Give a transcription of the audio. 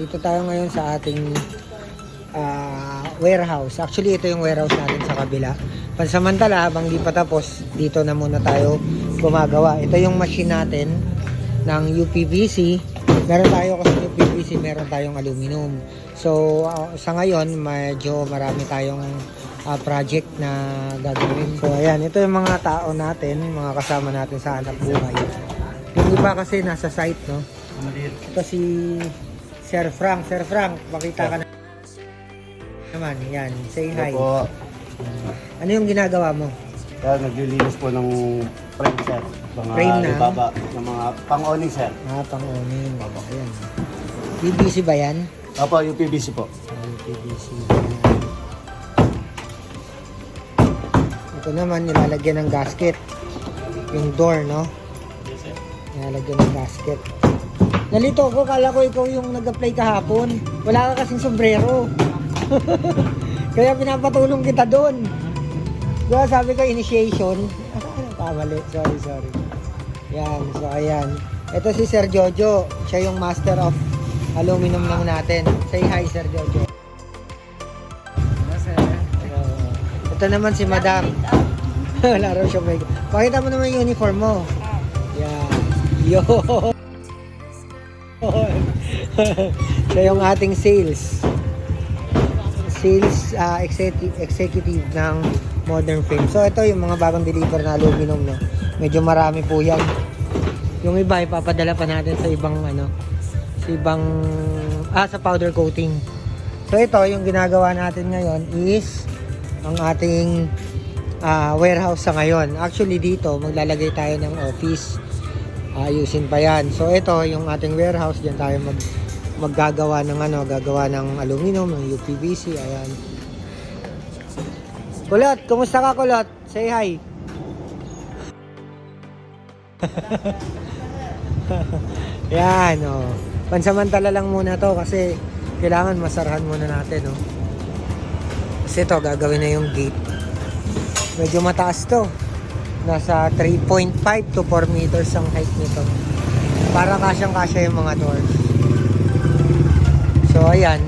Dito tayo ngayon sa ating warehouse. Actually, ito yung warehouse natin sa kabila. Pansamantala, habang di pa tapos, dito na muna tayo gumagawa. Ito yung machine natin ng UPVC. Meron tayo kasi UPVC, meron tayong aluminum. So, sa ngayon, medyo marami tayong project na gagawin. So, ayan, ito yung mga tao natin, mga kasama natin sa hanap buhay. Yung iba kasi nasa site, no? Ito si Sir Frank. Sir Frank, makita ka na naman. Yan, say hi. Po. Ano yung ginagawa mo? Kaya naglilinis po ng frame set. Mga Frame na? ibaba, ng mga pang-owning set. Pang-owning. Ayan. PVC ba yan? Opo, UPVC po. PVC. Ito naman, nilalagyan ng gasket. Yung door, no? Nilalagyan ng gasket. Nalito ko, kala ko ikaw yung nag-apply kahapon. Wala ka kasing sombrero. Kaya pinapatulong kita doon. Diba sabi ko, initiation. Kamali. Sorry. Yan. So, ayan. Ito si Sir Jojo. Siya yung master of aluminum lang natin. Say hi, Sir Jojo. Hello, sir. Ito naman si Madam. Wala raw siya may... Pakita mo naman yung uniform mo. Yan. Yo. Siya yung ating sales executive ng Modern Frame. So ito yung mga bagong deliver na aluminum, no. Medyo marami po yan. Yung iba ipapadala pa natin sa ibang sa powder coating. So ito yung ginagawa natin ngayon is ang ating warehouse sa ngayon. Actually dito maglalagay tayo ng office. Ayusin pa yan. So ito yung ating warehouse, diyan tayo maggagawa ng gagawa ng aluminum, ng UPVC. Ayan. Kulot, kumusta ka, Kulot? Say hi. Yan, oh. Pansamantala lang muna to kasi kailangan masarahan muna natin, oh. Kasi ito, gagawin na yung gate. Medyo mataas to. Nasa 3.5 to 4 meters ang height nito. Para kasyang-kasya yung mga doors. So, ayan.